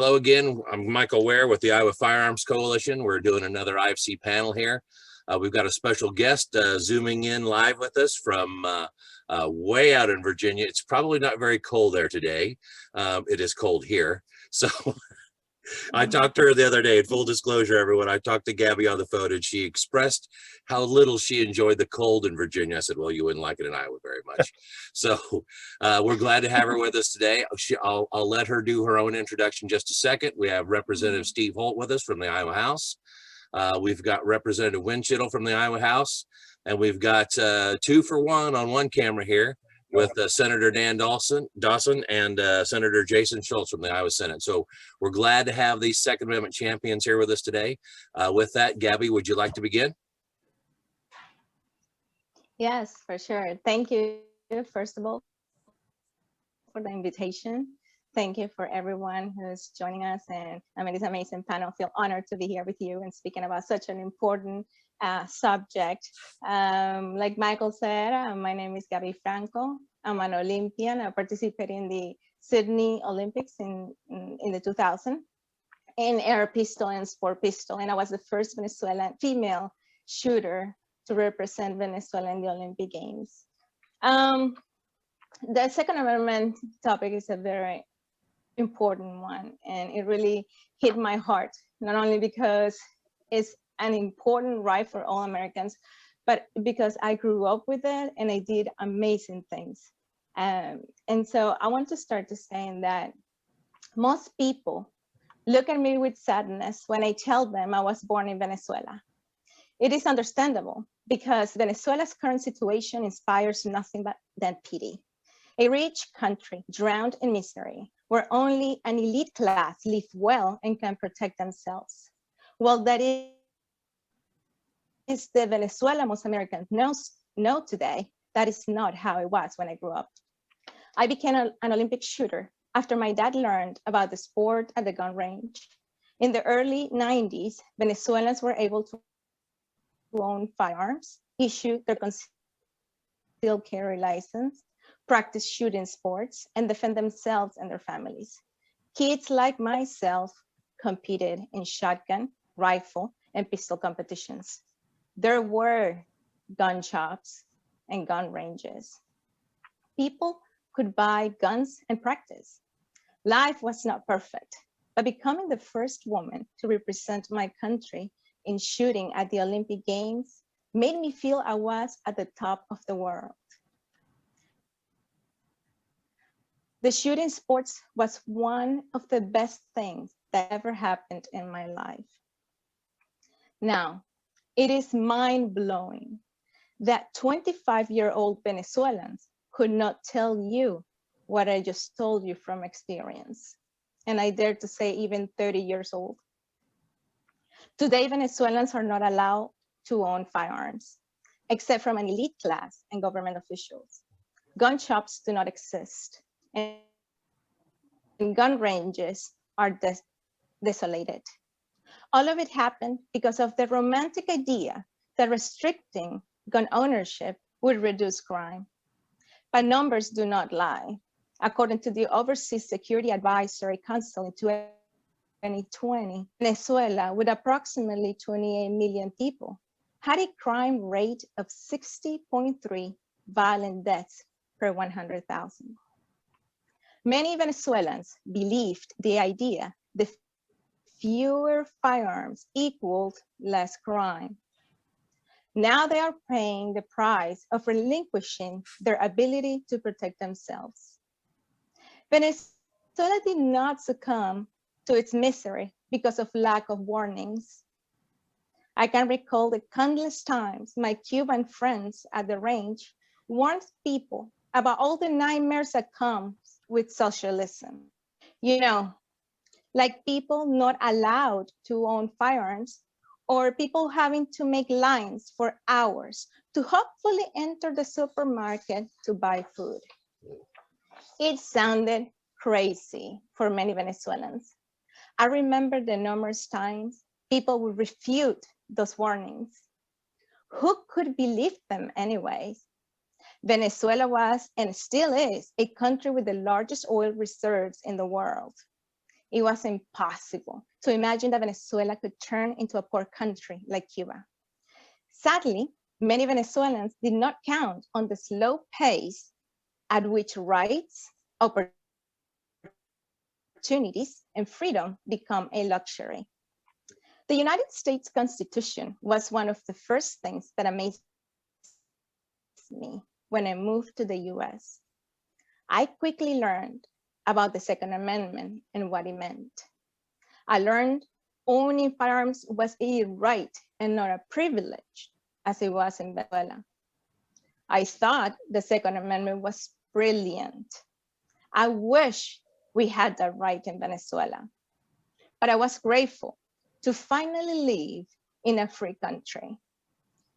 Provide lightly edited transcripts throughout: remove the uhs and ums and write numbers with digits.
Hello again. I'm Michael Ware with the Iowa Firearms Coalition. We're doing another IFC panel here. We've got a special guest zooming in live with us from way out in Virginia. It's probably not very cold there today. It is cold here. So I talked to her the other day, in full disclosure, everyone. I talked to Gabby on the phone and she expressed how little she enjoyed the cold in Virginia. I said, well, you wouldn't like it in Iowa very much. So we're glad to have her with us today. I'll let her do her own introduction just a second. We have Representative Steve Holt with us from the Iowa House. We've got Representative Windschitl from the Iowa House. And we've got 2 for 1 on one camera here with Senator Dan Dawson and Senator Jason Schultz from the Iowa Senate. So we're glad to have these Second Amendment champions here with us today. With that, Gabby, would you like to begin? Yes, for sure. Thank you, first of all, for the invitation. Thank you for everyone who's joining us. And I mean, this amazing panel. I feel honored to be here with you and speaking about such an important subject. Like Michael said, my name is Gabby Franco. I'm an Olympian. I participated in the Sydney Olympics in the 2000 in air pistol and sport pistol. And I was the first Venezuelan female shooter to represent Venezuela in the Olympic Games. The Second Amendment topic is a very important one, and it really hit my heart, not only because it's an important right for all Americans, but because I grew up with it and I did amazing things. And so I want to start to saying that most people look at me with sadness when I tell them I was born in Venezuela. It is understandable because Venezuela's current situation inspires nothing but pity. A rich country drowned in misery, where only an elite class live well and can protect themselves. Well, that is the Venezuela most Americans know today. That is not how it was when I grew up. I became an Olympic shooter after my dad learned about the sport at the gun range. In the early 90s, Venezuelans were able to own firearms, issue their concealed carry license, practice shooting sports, and defend themselves and their families. Kids like myself competed in shotgun, rifle, and pistol competitions. There were gun shops and gun ranges. People could buy guns and practice. Life was not perfect, but becoming the first woman to represent my country in shooting at the Olympic Games made me feel I was at the top of the world. The shooting sports was one of the best things that ever happened in my life. Now, it is mind-blowing that 25-year-old Venezuelans could not tell you what I just told you from experience. And I dare to say even 30 years old. Today, Venezuelans are not allowed to own firearms, except from an elite class and government officials. Gun shops do not exist, and gun ranges are desolated. All of it happened because of the romantic idea that restricting gun ownership would reduce crime. But numbers do not lie. According to the Overseas Security Advisory Council in 2020, Venezuela, with approximately 28 million people, had a crime rate of 60.3 violent deaths per 100,000. Many Venezuelans believed the idea that fewer firearms equaled less crime. Now they are paying the price of relinquishing their ability to protect themselves. Venezuela did not succumb to its misery because of lack of warnings. I can recall the countless times my Cuban friends at the range warned people about all the nightmares that come with socialism. You know, like people not allowed to own firearms, or people having to make lines for hours to hopefully enter the supermarket to buy food. It sounded crazy for many Venezuelans. I remember the numerous times people would refute those warnings. Who could believe them anyways? Venezuela was and still is a country with the largest oil reserves in the world. It was impossible to imagine that Venezuela could turn into a poor country like Cuba. Sadly, many Venezuelans did not count on the slow pace at which rights, opportunities, and freedom become a luxury. The United States Constitution was one of the first things that amazed me when I moved to the US. I quickly learned about the Second Amendment and what it meant. I learned owning firearms was a right and not a privilege, as it was in Venezuela. I thought the Second Amendment was brilliant. I wish we had that right in Venezuela, but I was grateful to finally live in a free country.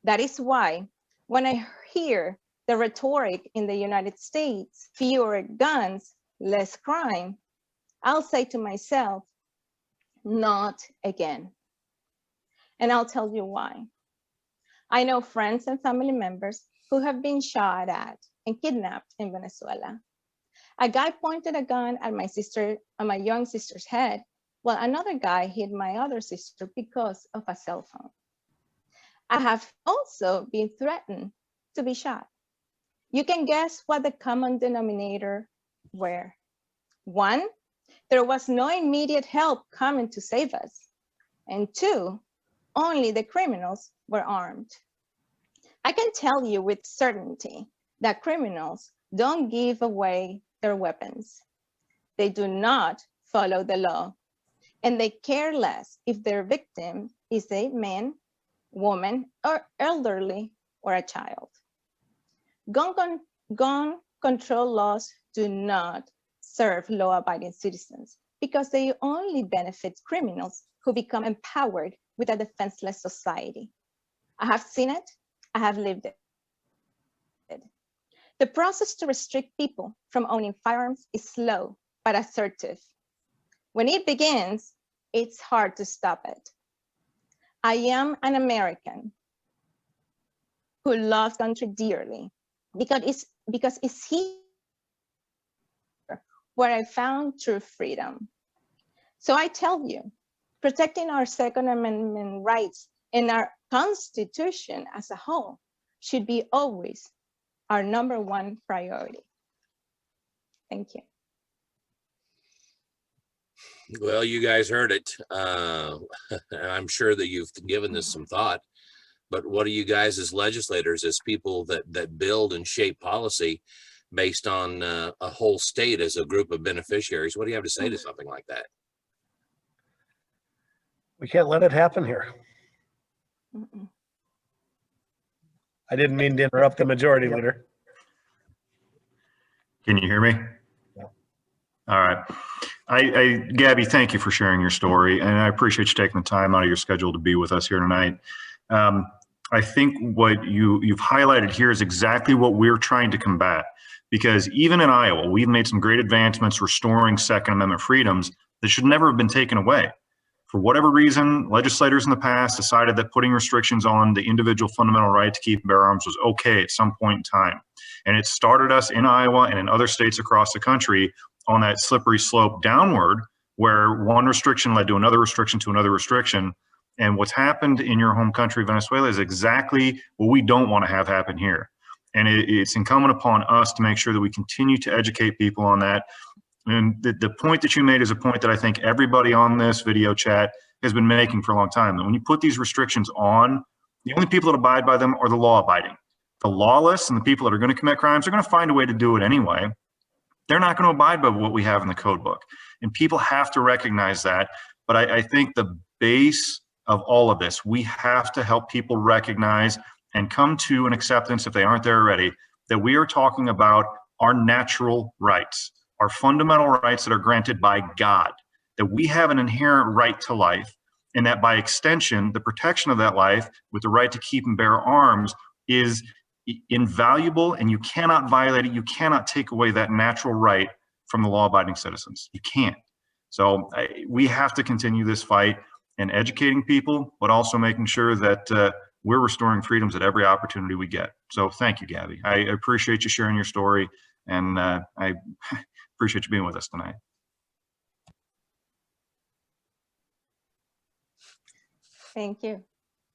That is why when I hear the rhetoric in the United States, fewer guns, less crime, I'll say to myself, not again. And I'll tell you why. I know friends and family members who have been shot at and kidnapped in Venezuela. A guy pointed a gun at my young sister's head, while another guy hit my other sister because of a cell phone. I have also been threatened to be shot. You can guess what the common denominator were. One, there was no immediate help coming to save us. And two, only the criminals were armed. I can tell you with certainty that criminals don't give away their weapons. They do not follow the law, and they care less if their victim is a man, woman, or elderly, or a child. Gun control laws do not serve law-abiding citizens because they only benefit criminals who become empowered with a defenseless society. I have seen it, I have lived it. The process to restrict people from owning firearms is slow but assertive. When it begins, it's hard to stop it. I am an American who loves country dearly because it's here where I found true freedom. So I tell you, protecting our Second Amendment rights and our Constitution as a whole should be always our #1 priority. Thank you. Well, you guys heard it. And I'm sure that you've given this some thought, but what do you guys as legislators, as people that build and shape policy based on a whole state as a group of beneficiaries, what do you have to say to something like that? We can't let it happen here. I didn't mean to interrupt the majority leader. Can you hear me? Yeah. All right. Gabby, thank you for sharing your story, and I appreciate you taking the time out of your schedule to be with us here tonight. I think what you've highlighted here is exactly what we're trying to combat, because even in Iowa, we've made some great advancements restoring Second Amendment freedoms that should never have been taken away. For whatever reason, legislators in the past decided that putting restrictions on the individual fundamental right to keep and bear arms was okay at some point in time. And it started us in Iowa and in other states across the country on that slippery slope downward, where one restriction led to another restriction to another restriction. And what's happened in your home country, Venezuela, is exactly what we don't want to have happen here. And it's incumbent upon us to make sure that we continue to educate people on that. And the point that you made is a point that I think everybody on this video chat has been making for a long time. And when you put these restrictions on, the only people that abide by them are the law-abiding. The lawless and the people that are going to commit crimes are going to find a way to do it anyway. They're not going to abide by what we have in the code book. And people have to recognize that. But I think the base of all of this, we have to help people recognize and come to an acceptance, if they aren't there already, that we are talking about our natural rights, our fundamental rights that are granted by God, that we have an inherent right to life, and that by extension, the protection of that life with the right to keep and bear arms is invaluable, and you cannot violate it. You cannot take away that natural right from the law-abiding citizens. You can't. So we have to continue this fight and educating people, but also making sure that we're restoring freedoms at every opportunity we get. So thank you, Gabby. I appreciate you sharing your story, and I appreciate you being with us tonight. Thank you.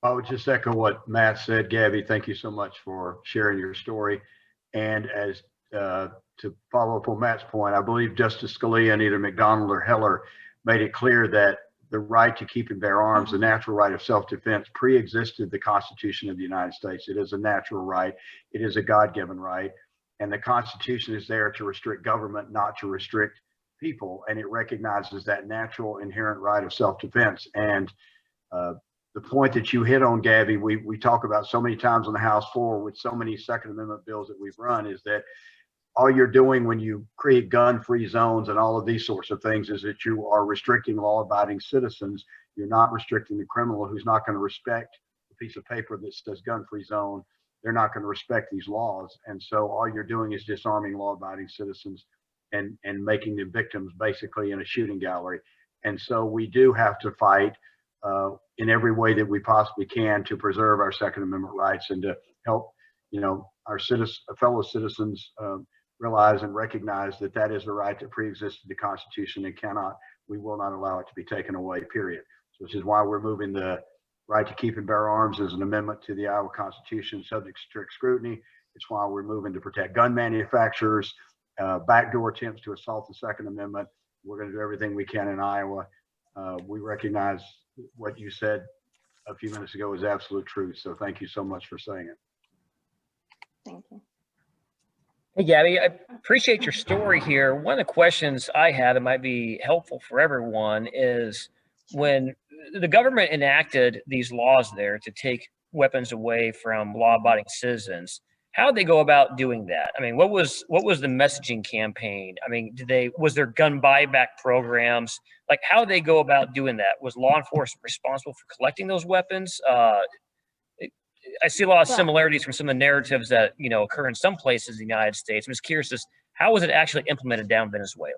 I would just echo what Matt said. Gabby, thank you so much for sharing your story. And as to follow up on Matt's point, I believe Justice Scalia and either McDonald or Heller made it clear that the right to keep and bear arms, the natural right of self-defense, pre-existed the Constitution of the United States. It is a natural right. It is a God-given right. And the Constitution is there to restrict government, not to restrict people. And it recognizes that natural inherent right of self-defense. And the point that you hit on, Gabby, we talk about so many times on the House floor with so many Second Amendment bills that we've run, is that all you're doing when you create gun-free zones and all of these sorts of things is that you are restricting law-abiding citizens. You're not restricting the criminal who's not going to respect the piece of paper that says gun-free zone. They're not going to respect these laws. And so all you're doing is disarming law-abiding citizens and making them victims basically in a shooting gallery. And so we do have to fight in every way that we possibly can to preserve our Second Amendment rights and to help, our fellow citizens realize and recognize that that is a right that pre-existed the Constitution and we will not allow it to be taken away, period. So which is why we're moving the right to keep and bear arms as an amendment to the Iowa Constitution, subject to strict scrutiny. It's why we're moving to protect gun manufacturers, backdoor attempts to assault the Second Amendment. We're going to do everything we can in Iowa. We recognize what you said a few minutes ago is absolute truth. So thank you so much for saying it. Thank you. Hey, Gabby, I appreciate your story here. One of the questions I had that might be helpful for everyone is when the government enacted these laws there to take weapons away from law-abiding citizens, how did they go about doing that? I mean, what was the messaging campaign? I mean, was there gun buyback programs? Like, how did they go about doing that? Was law enforcement responsible for collecting those weapons? I see a lot of similarities from some of the narratives that, occur in some places in the United States. I'm just curious, how was it actually implemented down in Venezuela?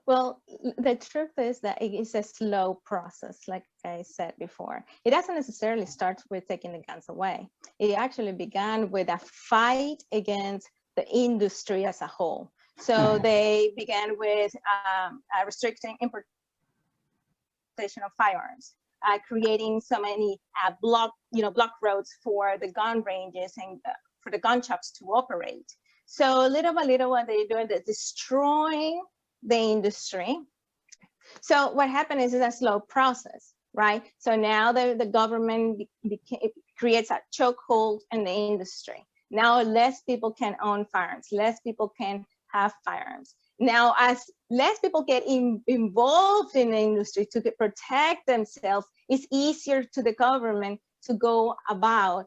Well, the truth is that it is a slow process, like I said before. It doesn't necessarily start with taking the guns away. It actually began with a fight against the industry as a whole. So they began with restricting importation of firearms, creating so many block roads for the gun ranges and for the gun shops to operate. So little by little, what they're doing is destroying the industry. So what happened is a slow process, right? So now the government creates a chokehold in the industry. Now less people can own firearms, less people can have firearms. Now, as less people get involved in the industry to protect themselves, it's easier to the government to go about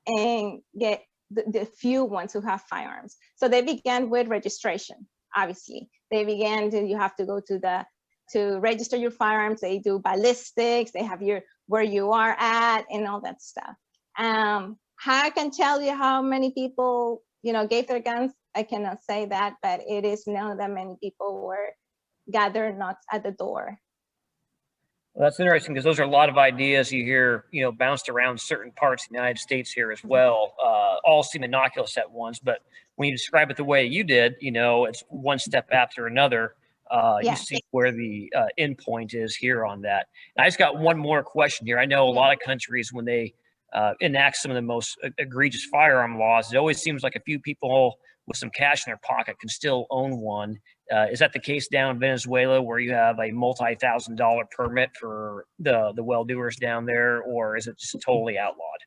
and get the few ones who have firearms. So they began with registration, obviously. They began you have to go to register your firearms. They do ballistics, they have where you are at and all that stuff. I can tell you how many people, gave their guns. I cannot say that, but it is known that many people were gathered not at the door. Well, that's interesting because those are a lot of ideas you hear, bounced around certain parts of the United States here as well. All seem innocuous at once, but when you describe it the way you did, it's one step after another. You see where the end point is here on that. And I just got one more question here. I know a lot of countries, when they enact some of the most egregious firearm laws, it always seems like a few people with some cash in their pocket can still own one. Is that the case down in Venezuela, where you have a multi-$1,000 permit for the well-doers down there, or is it just totally outlawed?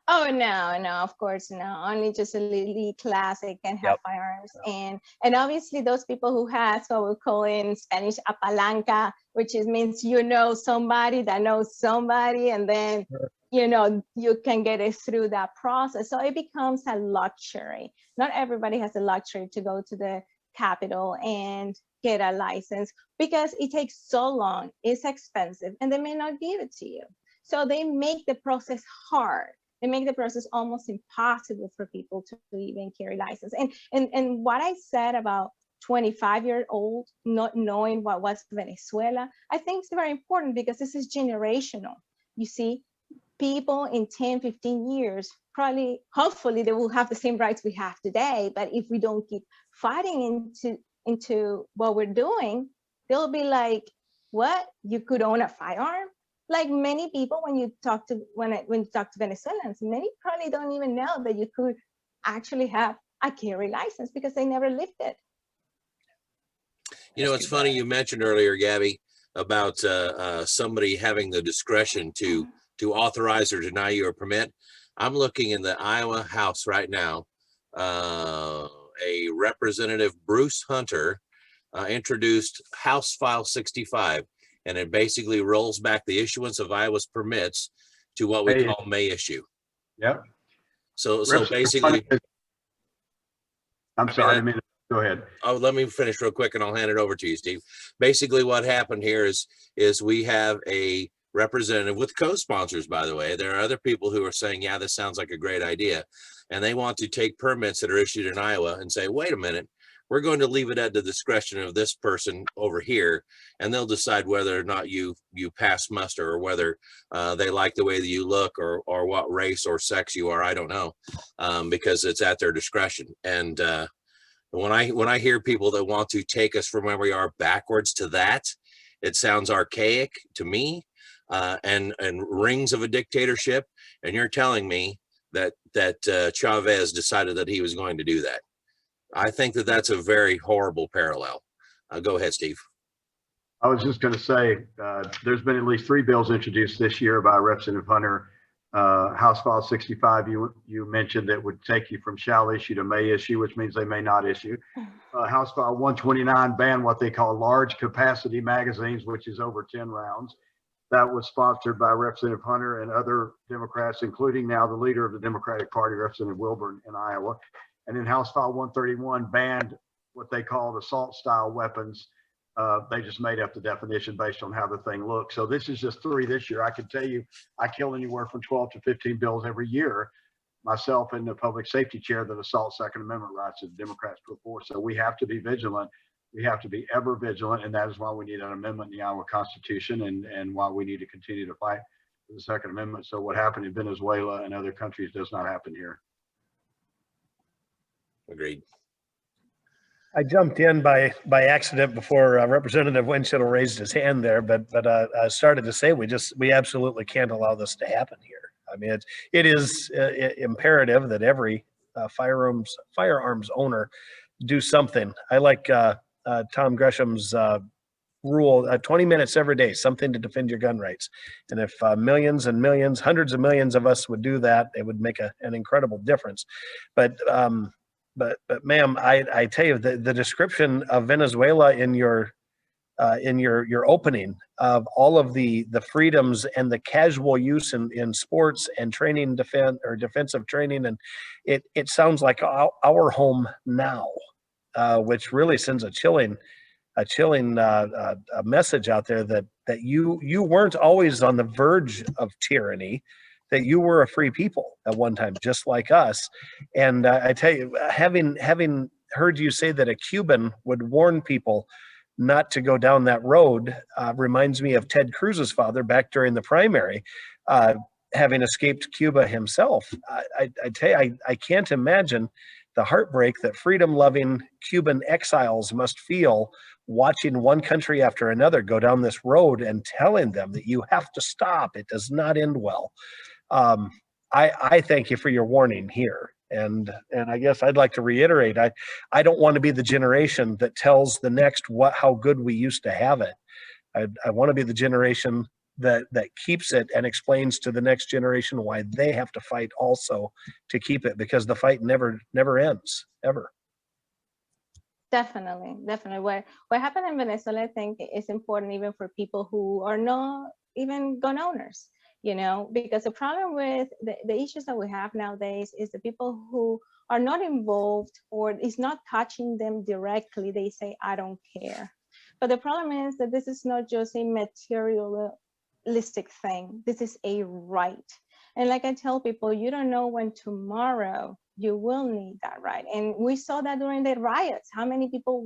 Oh, no, of course, no. Only just a elite class they can have firearms. And obviously those people who has what we call in Spanish a palanca, which means somebody that knows somebody, and then you can get it through that process. So it becomes a luxury. Not everybody has the luxury to go to the Capitol and get a license because it takes so long, it's expensive, and they may not give it to you. So they make the process hard. They make the process almost impossible for people to even carry license. And what I said about 25-year-old not knowing what was Venezuela, I think it's very important because this is generational. You see, people in 10, 15 years, hopefully they will have the same rights we have today. But if we don't keep fighting into what we're doing, they'll be like, what? You could own a firearm? like many people, when you talk to Venezuelans, many probably don't even know that you could actually have a carry license because they never lived it. You know, it's funny you mentioned earlier, Gabby, about somebody having the discretion to authorize or deny you a permit. I'm looking in the Iowa House right now. A Representative Bruce Hunter introduced House File 65, and it basically rolls back the issuance of Iowa's permits to what we call May issue. Yep. So basically, I'm sorry, I mean, go ahead. Oh, let me finish real quick and I'll hand it over to you, Steve. Basically what happened here is we have a representative with co-sponsors, by the way. There are other people who are saying, yeah, this sounds like a great idea. And they want to take permits that are issued in Iowa and say, wait a minute, we're going to leave it at the discretion of this person over here. And they'll decide whether or not you pass muster, or whether they like the way that you look, or what race or sex you are. I don't know, because it's at their discretion. And when I hear people that want to take us from where we are backwards to that, it sounds archaic to me, and rings of a dictatorship. And you're telling me that Chavez decided that he was going to do that. I think that that's a very horrible parallel. Go ahead, Steve. I was just going to say, there's been at least 3 bills introduced this year by Representative Hunter. House File 65, you mentioned, that would take you from shall issue to may issue, which means they may not issue. House File 129 ban what they call large capacity magazines, which is over 10 rounds. That was sponsored by Representative Hunter and other Democrats, including now the leader of the Democratic Party, Representative Wilburn in Iowa. And then House File 131 banned what they called assault style weapons. They just made up the definition based on how the thing looks. So this is just 3 this year. I can tell you, I kill anywhere from 12 to 15 bills every year, myself and the public safety chair, that assault Second Amendment rights that Democrats put forth. So we have to be vigilant. We have to be ever vigilant. And that is why we need an amendment in the Iowa Constitution, and why we need to continue to fight for the Second Amendment. So what happened in Venezuela and other countries does not happen here. Agreed. I jumped in by accident before Representative Windschitl raised his hand there, but I started to say we absolutely can't allow this to happen here. I mean, it is imperative that every firearms owner do something. I like Tom Gresham's rule: 20 minutes every day, something to defend your gun rights. And if millions and millions, hundreds of millions of us would do that, it would make an incredible difference. But ma'am, I tell you, the description of Venezuela in your opening of all of the freedoms and the casual use in sports and training, defensive training, and it sounds like our home now, which really sends a chilling message out there that you weren't always on the verge of tyranny, that you were a free people at one time, just like us. And I tell you, having heard you say that a Cuban would warn people not to go down that road reminds me of Ted Cruz's father back during the primary, having escaped Cuba himself. I tell you, I can't imagine the heartbreak that freedom-loving Cuban exiles must feel watching one country after another go down this road and telling them that you have to stop. It does not end well. I thank you for your warning here. And I guess I'd like to reiterate, I don't want to be the generation that tells the next how good we used to have it. I want to be the generation that keeps it and explains to the next generation why they have to fight also to keep it, because the fight never ends, ever. Definitely. What happened in Venezuela, I think, is important even for people who are not even gun owners. Because the problem with the issues that we have nowadays is the people who are not involved, or it's not touching them directly. They say, I don't care. But the problem is that this is not just a materialistic thing. This is a right. And like I tell people, you don't know when tomorrow you will need that right. And we saw that during the riots. How many people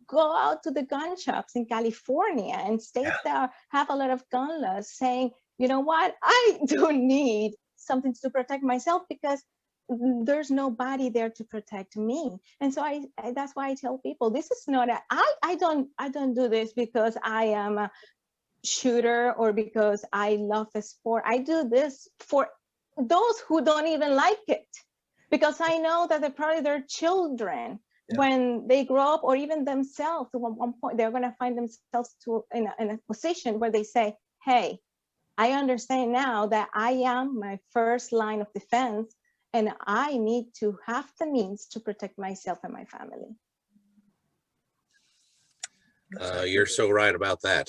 go out to the gun shops in California and states that have a lot of gun laws saying, you know what, I do need something to protect myself because there's nobody there to protect me. And so that's why I tell people, this is not I don't do this because I am shooter or because I love a sport. I do this for those who don't even like it, because I know that they're probably their children, when they grow up, or even themselves, at one point they're going to find themselves in a position where they say, hey, I understand now that I am my first line of defense, and I need to have the means to protect myself and my family. You're so right about that.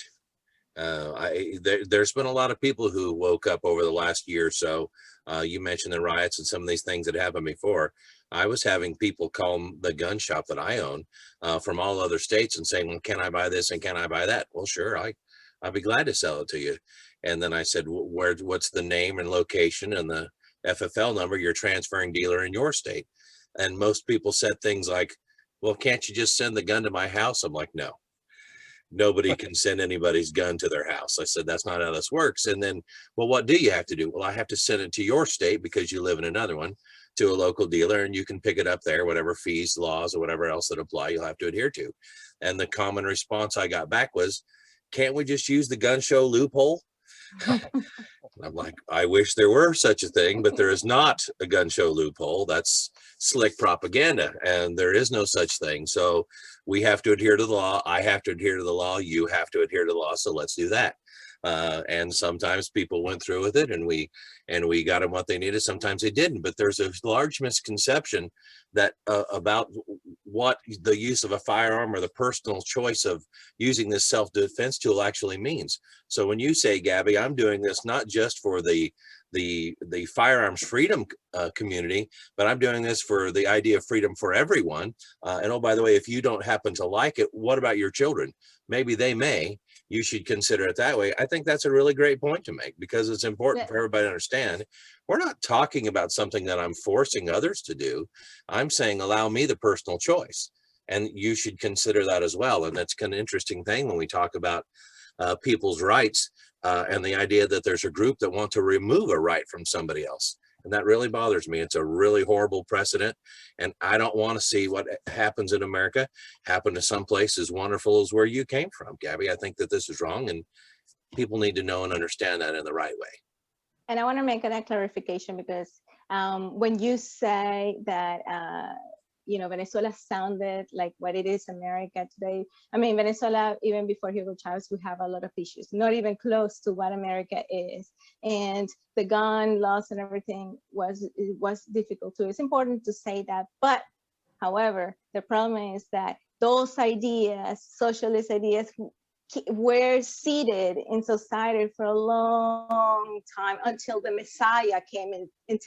There's been a lot of people who woke up over the last year or so. You mentioned the riots and some of these things that happened before. I was having people call the gun shop that I own from all other states and saying, well, can I buy this and can I buy that? Well, sure, I'd be glad to sell it to you. And then I said, what's the name and location and the FFL number you're transferring dealer in your state? And most people said things like, well, can't you just send the gun to my house? I'm like, no. Nobody can send anybody's gun to their house. I said, that's not how this works. And then, well, what do you have to do? Well, I have to send it to your state because you live in another one, to a local dealer, and you can pick it up there, whatever fees, laws, or whatever else that apply, you'll have to adhere to. And the common response I got back was, can't we just use the gun show loophole? I'm like, I wish there were such a thing, but there is not a gun show loophole. That's slick propaganda, and there is no such thing. So we have to adhere to the law. I have to adhere to the law. You have to adhere to the law. So let's do that. And sometimes people went through with it, and we got them what they needed. Sometimes they didn't. But there's a large misconception that about what the use of a firearm or the personal choice of using this self-defense tool actually means. So when you say, Gabby, I'm doing this not just for the firearms freedom community, but I'm doing this for the idea of freedom for everyone. And oh, by the way, if you don't happen to like it, what about your children? Maybe they may. You should consider it that way. I think that's a really great point to make, because it's important for everybody to understand. We're not talking about something that I'm forcing others to do. I'm saying, allow me the personal choice, and you should consider that as well. And that's kind of interesting thing when we talk about people's rights and the idea that there's a group that want to remove a right from somebody else. And that really bothers me. It's a really horrible precedent. And I don't want to see what happens in America happen to some place as wonderful as where you came from, Gabby. I think that this is wrong, and people need to know and understand that in the right way. And I want to make that clarification, because when you say that, Venezuela sounded like what it is America today. I mean, Venezuela, even before Hugo Chavez, we have a lot of issues, not even close to what America is. And the gun laws and everything was difficult too. It's important to say that. But however, the problem is that those ideas, socialist ideas, were seated in society for a long time, until the Messiah came in and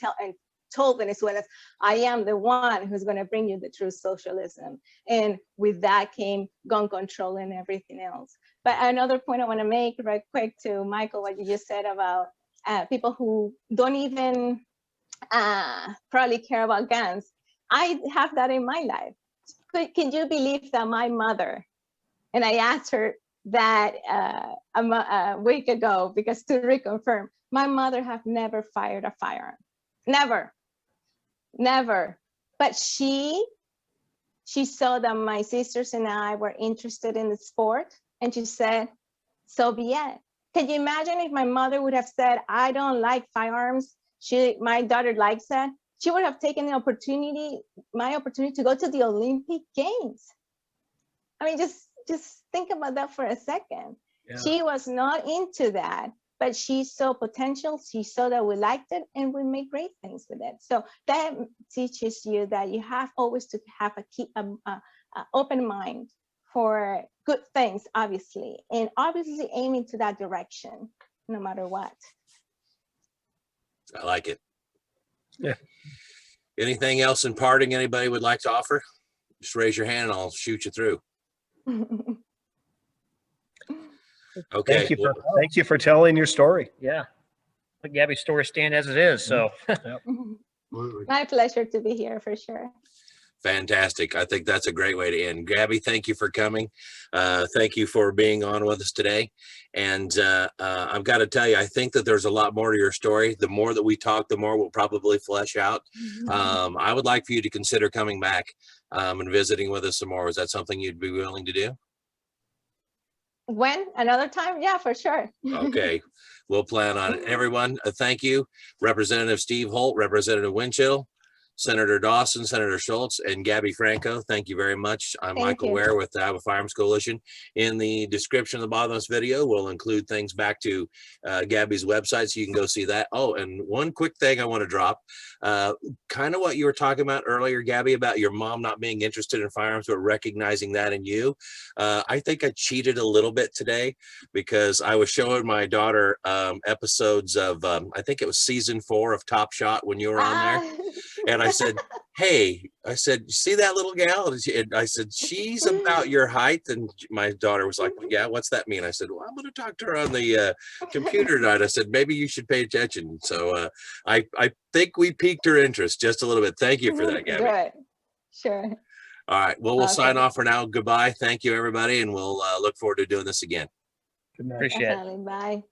told Venezuelans, I am the one who's going to bring you the true socialism. And with that came gun control and everything else. But another point I want to make right quick to Michael, what you just said about people who don't even probably care about guns. I have that in my life. Can you believe that my mother, and I asked her that a week ago, because to reconfirm, my mother have never fired a firearm. Never. But she saw that my sisters and I were interested in the sport, and she said, so be it. Can you imagine if my mother would have said, I don't like firearms, my daughter likes that? She would have taken my opportunity to go to the Olympic Games. I mean, just think about that for a second. Yeah. She was not into that, but she saw potential. She saw that we liked it, and we made great things with it. So that teaches you that you have always to have an open mind for good things, obviously, and obviously aiming to that direction, no matter what. I like it. Yeah. Anything else in parting anybody would like to offer? Just raise your hand and I'll shoot you through. Okay. Thank you for telling your story. Yeah. Let Gabbys' story stand as it is. So my pleasure to be here, for sure. Fantastic. I think that's a great way to end. Gabby, thank you for coming. Thank you for being on with us today. And I've got to tell you, I think that there's a lot more to your story. The more that we talk, the more we'll probably flesh out. I would like for you to consider coming back and visiting with us some more. Is that something you'd be willing to do? When? Another time? Yeah, for sure. Okay, we'll plan on it. Everyone, thank you. Representative Steve Holt, Representative Windschitl, Senator Dawson, Senator Schultz, and Gabby Franco. Thank you very much. I'm Thank Michael you. Ware with the Iowa Firearms Coalition. In the description of the bottom of this video, we'll include things back to Gabby's website so you can go see that. Oh, and one quick thing I want to drop, kind of what you were talking about earlier, Gabby, about your mom not being interested in firearms, but recognizing that in you. I think I cheated a little bit today because I was showing my daughter episodes of, I think it was season 4 of Top Shot when you were on there. And I said, hey, I said, you see that little gal? And I said, she's about your height. And my daughter was like, well, yeah, what's that mean? I said, well, I'm going to talk to her on the computer tonight. I said, maybe you should pay attention. So I think we piqued her interest just a little bit. Thank you for that, Gabby. Good. Sure. All right. Well, we'll Okay. sign off for now. Goodbye. Thank you, everybody. And we'll look forward to doing this again. Good night. Appreciate it. Definitely. Bye.